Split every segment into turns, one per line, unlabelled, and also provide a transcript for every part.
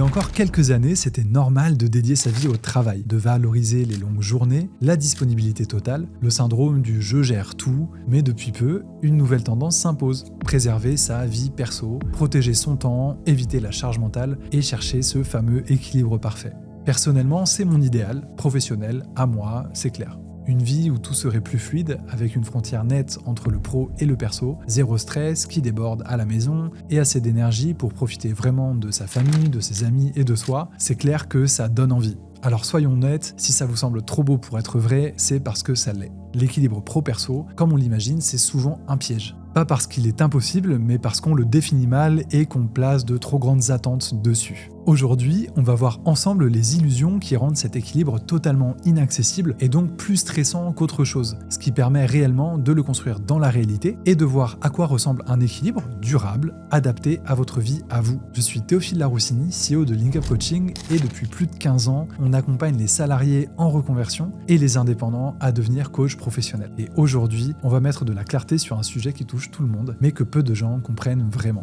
y a encore quelques années, c'était normal de dédier sa vie au travail, de valoriser les longues journées, la disponibilité totale, le syndrome du je gère tout, mais depuis peu, une nouvelle tendance s'impose. Préserver sa vie perso, protéger son temps, éviter la charge mentale et chercher ce fameux équilibre parfait. Personnellement, c'est mon idéal, professionnel, à moi, c'est clair. Une vie où tout serait plus fluide, avec une frontière nette entre le pro et le perso, zéro stress, qui déborde à la maison, et assez d'énergie pour profiter vraiment de sa famille, de ses amis et de soi, c'est clair que ça donne envie. Alors soyons honnêtes, si ça vous semble trop beau pour être vrai, c'est parce que ça l'est. L'équilibre pro-perso, comme on l'imagine, c'est souvent un piège. Pas parce qu'il est impossible, mais parce qu'on le définit mal et qu'on place de trop grandes attentes dessus. Aujourd'hui, on va voir ensemble les illusions qui rendent cet équilibre totalement inaccessible et donc plus stressant qu'autre chose, ce qui permet réellement de le construire dans la réalité et de voir à quoi ressemble un équilibre durable, adapté à votre vie, à vous. Je suis Théophile Laroussini, CEO de Link Up Coaching et depuis plus de 15 ans, on accompagne les salariés en reconversion et les indépendants à devenir coach professionnel. Et aujourd'hui, on va mettre de la clarté sur un sujet qui touche tout le monde, mais que peu de gens comprennent vraiment.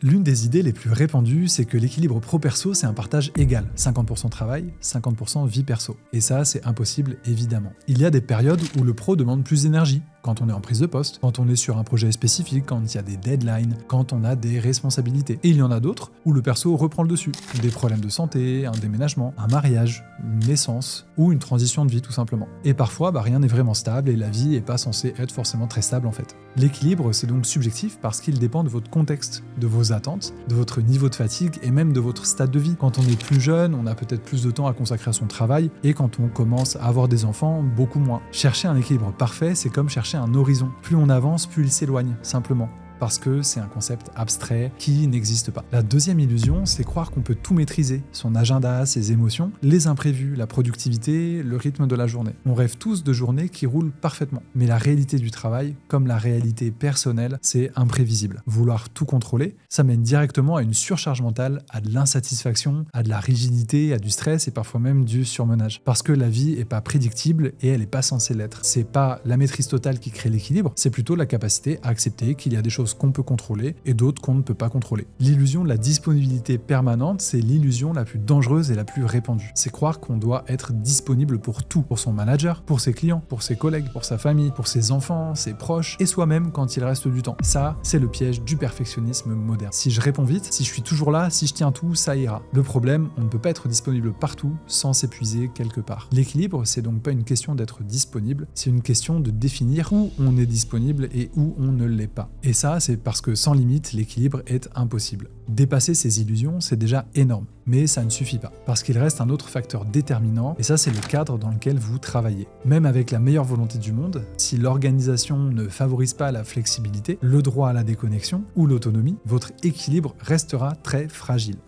L'une des idées les plus répandues, c'est que l'équilibre pro-perso, c'est un partage égal. 50% travail, 50% vie perso. Et ça, c'est impossible, évidemment. Il y a des périodes où le pro demande plus d'énergie. Quand on est en prise de poste, quand on est sur un projet spécifique, quand il y a des deadlines, quand on a des responsabilités. Et il y en a d'autres où le perso reprend le dessus. Des problèmes de santé, un déménagement, un mariage, une naissance ou une transition de vie tout simplement. Et parfois, rien n'est vraiment stable et la vie n'est pas censée être forcément très stable en fait. L'équilibre, c'est donc subjectif parce qu'il dépend de votre contexte, de vos attentes, de votre niveau de fatigue et même de votre stade de vie. Quand on est plus jeune, on a peut-être plus de temps à consacrer à son travail et quand on commence à avoir des enfants, beaucoup moins. Chercher un équilibre parfait, c'est comme chercher un horizon. Plus on avance, plus il s'éloigne, simplement. Parce que c'est un concept abstrait qui n'existe pas. La deuxième illusion, c'est croire qu'on peut tout maîtriser, son agenda, ses émotions, les imprévus, la productivité, le rythme de la journée. On rêve tous de journées qui roulent parfaitement. Mais la réalité du travail, comme la réalité personnelle, c'est imprévisible. Vouloir tout contrôler, ça mène directement à une surcharge mentale, à de l'insatisfaction, à de la rigidité, à du stress et parfois même du surmenage. Parce que la vie n'est pas prédictible et elle n'est pas censée l'être. C'est pas la maîtrise totale qui crée l'équilibre, c'est plutôt la capacité à accepter qu'il y a des choses qu'on peut contrôler et d'autres qu'on ne peut pas contrôler. L'illusion de la disponibilité permanente, c'est l'illusion la plus dangereuse et la plus répandue. C'est croire qu'on doit être disponible pour tout, pour son manager, pour ses clients, pour ses collègues, pour sa famille, pour ses enfants, ses proches et soi-même quand il reste du temps. Ça, c'est le piège du perfectionnisme moderne. Si je réponds vite, si je suis toujours là, si je tiens tout, ça ira. Le problème, on ne peut pas être disponible partout sans s'épuiser quelque part. L'équilibre, c'est donc pas une question d'être disponible, c'est une question de définir où on est disponible et où on ne l'est pas. Et ça, c'est parce que sans limite, l'équilibre est impossible. Dépasser ces illusions, c'est déjà énorme, mais ça ne suffit pas, parce qu'il reste un autre facteur déterminant, et ça c'est le cadre dans lequel vous travaillez. Même avec la meilleure volonté du monde, si l'organisation ne favorise pas la flexibilité, le droit à la déconnexion ou l'autonomie, votre équilibre restera très fragile.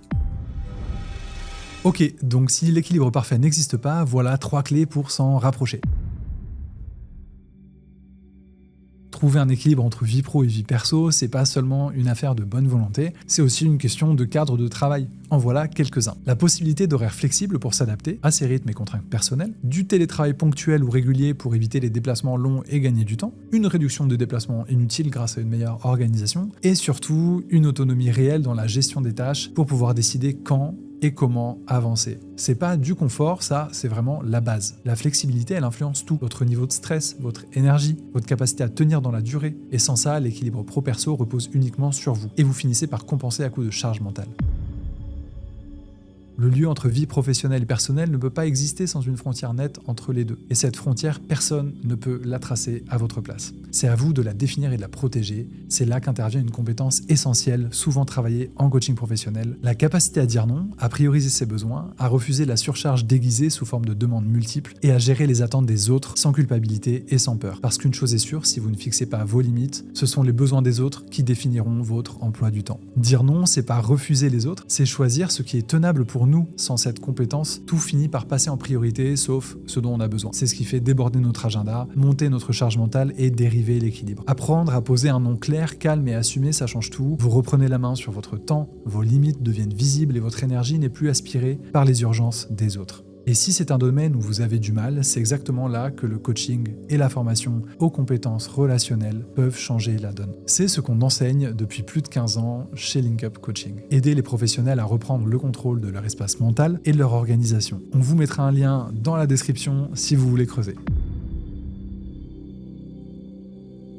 Ok, donc si l'équilibre parfait n'existe pas, voilà 3 clés pour s'en rapprocher. Trouver un équilibre entre vie pro et vie perso, c'est pas seulement une affaire de bonne volonté, c'est aussi une question de cadre de travail. En voilà quelques-uns. La possibilité d'horaires flexibles pour s'adapter à ses rythmes et contraintes personnelles, du télétravail ponctuel ou régulier pour éviter les déplacements longs et gagner du temps, une réduction de déplacements inutiles grâce à une meilleure organisation, et surtout une autonomie réelle dans la gestion des tâches pour pouvoir décider quand et comment avancer. C'est pas du confort, ça, c'est vraiment la base. La flexibilité, elle influence tout. Votre niveau de stress, votre énergie, votre capacité à tenir dans la durée. Et sans ça, l'équilibre pro-perso repose uniquement sur vous. Et vous finissez par compenser à coup de charge mentale. Le lieu entre vie professionnelle et personnelle ne peut pas exister sans une frontière nette entre les deux. Et cette frontière, personne ne peut la tracer à votre place. C'est à vous de la définir et de la protéger. C'est là qu'intervient une compétence essentielle, souvent travaillée en coaching professionnel. La capacité à dire non, à prioriser ses besoins, à refuser la surcharge déguisée sous forme de demandes multiples et à gérer les attentes des autres sans culpabilité et sans peur. Parce qu'une chose est sûre, si vous ne fixez pas vos limites, ce sont les besoins des autres qui définiront votre emploi du temps. Dire non, c'est pas refuser les autres, c'est choisir ce qui est tenable pour nous. Sans cette compétence, tout finit par passer en priorité, sauf ce dont on a besoin. C'est ce qui fait déborder notre agenda, monter notre charge mentale et dériver l'équilibre. Apprendre à poser un nom clair, calme et assumé, ça change tout. Vous reprenez la main sur votre temps, vos limites deviennent visibles et votre énergie n'est plus aspirée par les urgences des autres. Et si c'est un domaine où vous avez du mal, c'est exactement là que le coaching et la formation aux compétences relationnelles peuvent changer la donne. C'est ce qu'on enseigne depuis plus de 15 ans chez LinkUp Coaching. Aider les professionnels à reprendre le contrôle de leur espace mental et de leur organisation. On vous mettra un lien dans la description si vous voulez creuser.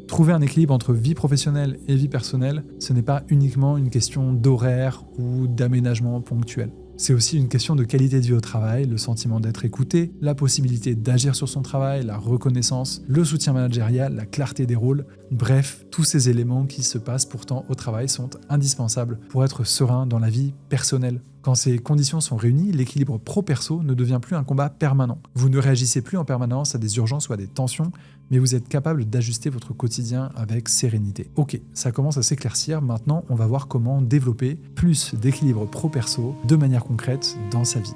Trouver un équilibre entre vie professionnelle et vie personnelle, ce n'est pas uniquement une question d'horaire ou d'aménagement ponctuel. C'est aussi une question de qualité de vie au travail, le sentiment d'être écouté, la possibilité d'agir sur son travail, la reconnaissance, le soutien managérial, la clarté des rôles. Bref, tous ces éléments qui se passent pourtant au travail sont indispensables pour être serein dans la vie personnelle. Quand ces conditions sont réunies, l'équilibre pro-perso ne devient plus un combat permanent. Vous ne réagissez plus en permanence à des urgences ou à des tensions, mais vous êtes capable d'ajuster votre quotidien avec sérénité. Ok, ça commence à s'éclaircir, maintenant on va voir comment développer plus d'équilibre pro-perso de manière concrète dans sa vie.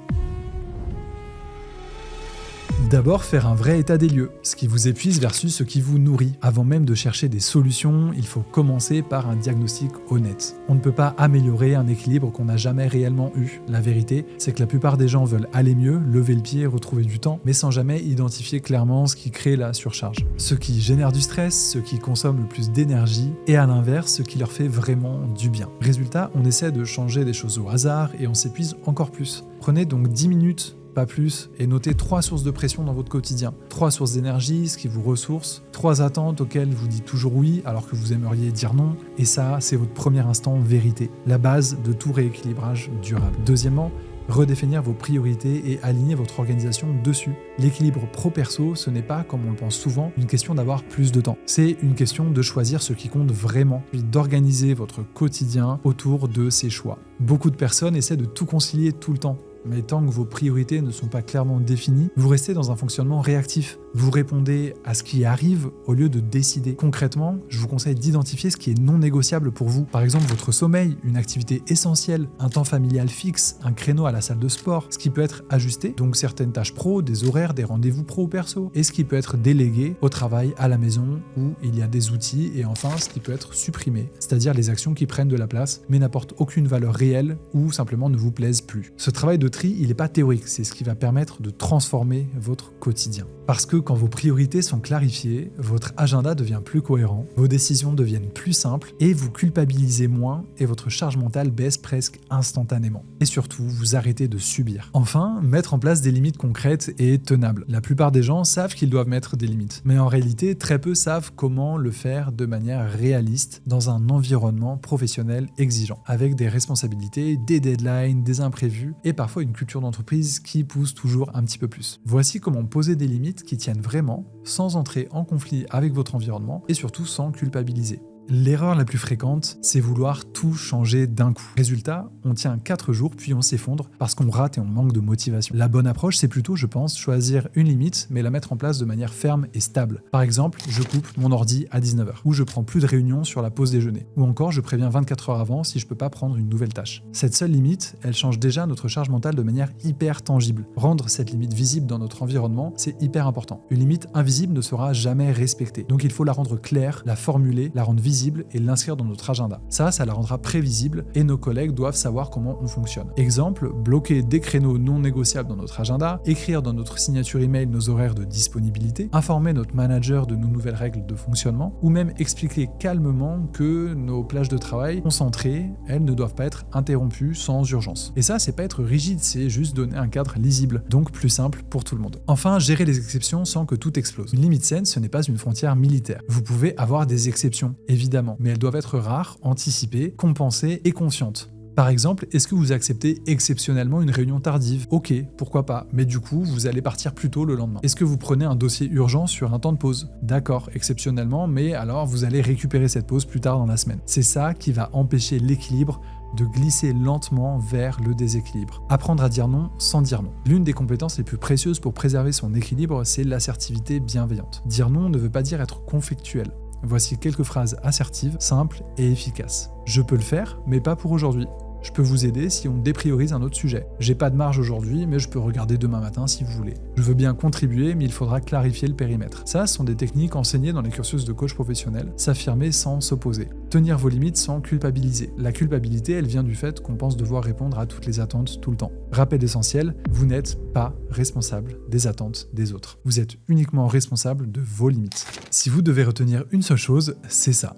D'abord, faire un vrai état des lieux, ce qui vous épuise versus ce qui vous nourrit. Avant même de chercher des solutions, il faut commencer par un diagnostic honnête. On ne peut pas améliorer un équilibre qu'on n'a jamais réellement eu. La vérité, c'est que la plupart des gens veulent aller mieux, lever le pied, retrouver du temps, mais sans jamais identifier clairement ce qui crée la surcharge. Ce qui génère du stress, ce qui consomme le plus d'énergie, et à l'inverse, ce qui leur fait vraiment du bien. Résultat, on essaie de changer des choses au hasard et on s'épuise encore plus. Prenez donc 10 minutes, pas plus, et notez 3 sources de pression dans votre quotidien. 3 sources d'énergie, ce qui vous ressource, 3 attentes auxquelles vous dites toujours oui alors que vous aimeriez dire non, et ça, c'est votre premier instant vérité, la base de tout rééquilibrage durable. Deuxièmement, redéfinir vos priorités et aligner votre organisation dessus. L'équilibre pro-perso, ce n'est pas, comme on le pense souvent, une question d'avoir plus de temps. C'est une question de choisir ce qui compte vraiment, puis d'organiser votre quotidien autour de ces choix. Beaucoup de personnes essaient de tout concilier tout le temps. Mais tant que vos priorités ne sont pas clairement définies, vous restez dans un fonctionnement réactif. Vous répondez à ce qui arrive au lieu de décider. Concrètement, je vous conseille d'identifier ce qui est non négociable pour vous. Par exemple, votre sommeil, une activité essentielle, un temps familial fixe, un créneau à la salle de sport, ce qui peut être ajusté, donc certaines tâches pro, des horaires, des rendez-vous pro ou perso, et ce qui peut être délégué au travail, à la maison, où il y a des outils, et enfin ce qui peut être supprimé, c'est-à-dire les actions qui prennent de la place, mais n'apportent aucune valeur réelle ou simplement ne vous plaisent plus. Ce travail de tri, il n'est pas théorique, c'est ce qui va permettre de transformer votre quotidien. Parce que quand vos priorités sont clarifiées, votre agenda devient plus cohérent, vos décisions deviennent plus simples et vous culpabilisez moins et votre charge mentale baisse presque instantanément. Et surtout, vous arrêtez de subir. Enfin, mettre en place des limites concrètes et tenables. La plupart des gens savent qu'ils doivent mettre des limites, mais en réalité, très peu savent comment le faire de manière réaliste dans un environnement professionnel exigeant, avec des responsabilités, des deadlines, des imprévus et parfois une culture d'entreprise qui pousse toujours un petit peu plus. Voici comment poser des limites qui tiennent vraiment, sans entrer en conflit avec votre environnement et surtout sans culpabiliser. L'erreur la plus fréquente, c'est vouloir tout changer d'un coup. Résultat, on tient 4 jours puis on s'effondre parce qu'on rate et on manque de motivation. La bonne approche, c'est plutôt, je pense, choisir une limite mais la mettre en place de manière ferme et stable. Par exemple, je coupe mon ordi à 19h ou je prends plus de réunions sur la pause déjeuner. Ou encore, je préviens 24 heures avant si je peux pas prendre une nouvelle tâche. Cette seule limite, elle change déjà notre charge mentale de manière hyper tangible. Rendre cette limite visible dans notre environnement, c'est hyper important. Une limite invisible ne sera jamais respectée. Donc il faut la rendre claire, la formuler, la rendre visible et l'inscrire dans notre agenda. Ça la rendra prévisible et nos collègues doivent savoir comment on fonctionne. Exemple, bloquer des créneaux non négociables dans notre agenda, écrire dans notre signature email nos horaires de disponibilité, informer notre manager de nos nouvelles règles de fonctionnement ou même expliquer calmement que nos plages de travail concentrées, elles ne doivent pas être interrompues sans urgence. Et ça, c'est pas être rigide, c'est juste donner un cadre lisible, donc plus simple pour tout le monde. Enfin, gérer les exceptions sans que tout explose. Une limite saine, ce n'est pas une frontière militaire. Vous pouvez avoir des exceptions, évidemment, mais elles doivent être rares, anticipées, compensées et conscientes. Par exemple, est-ce que vous acceptez exceptionnellement une réunion tardive? Ok, pourquoi pas, mais du coup, vous allez partir plus tôt le lendemain. Est-ce que vous prenez un dossier urgent sur un temps de pause? D'accord, exceptionnellement, mais alors vous allez récupérer cette pause plus tard dans la semaine. C'est ça qui va empêcher l'équilibre de glisser lentement vers le déséquilibre. Apprendre à dire non sans dire non. L'une des compétences les plus précieuses pour préserver son équilibre, c'est l'assertivité bienveillante. Dire non ne veut pas dire être conflictuel. Voici quelques phrases assertives, simples et efficaces. Je peux le faire, mais pas pour aujourd'hui. Je peux vous aider si on dépriorise un autre sujet. J'ai pas de marge aujourd'hui, mais je peux regarder demain matin si vous voulez. Je veux bien contribuer, mais il faudra clarifier le périmètre. Ça, ce sont des techniques enseignées dans les cursus de coach professionnel. S'affirmer sans s'opposer. Tenir vos limites sans culpabiliser. La culpabilité, elle vient du fait qu'on pense devoir répondre à toutes les attentes tout le temps. Rappel essentiel, vous n'êtes pas responsable des attentes des autres. Vous êtes uniquement responsable de vos limites. Si vous devez retenir une seule chose, c'est ça.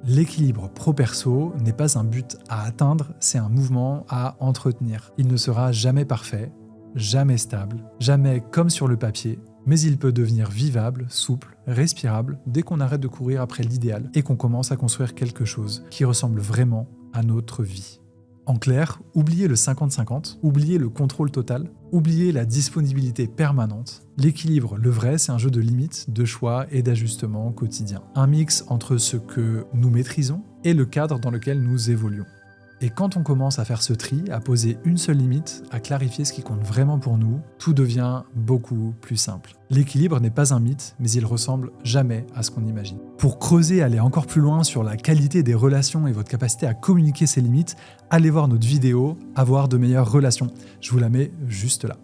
L'équilibre pro-perso n'est pas un but à atteindre, c'est un mouvement à entretenir. Il ne sera jamais parfait, jamais stable, jamais comme sur le papier, mais il peut devenir vivable, souple, respirable dès qu'on arrête de courir après l'idéal et qu'on commence à construire quelque chose qui ressemble vraiment à notre vie. En clair, oubliez le 50-50, oubliez le contrôle total, oubliez la disponibilité permanente. L'équilibre, le vrai, c'est un jeu de limites, de choix et d'ajustements quotidiens. Un mix entre ce que nous maîtrisons et le cadre dans lequel nous évoluons. Et quand on commence à faire ce tri, à poser une seule limite, à clarifier ce qui compte vraiment pour nous, tout devient beaucoup plus simple. L'équilibre n'est pas un mythe, mais il ressemble jamais à ce qu'on imagine. Pour creuser, aller encore plus loin sur la qualité des relations et votre capacité à communiquer ces limites, allez voir notre vidéo « Avoir de meilleures relations ». Je vous la mets juste là.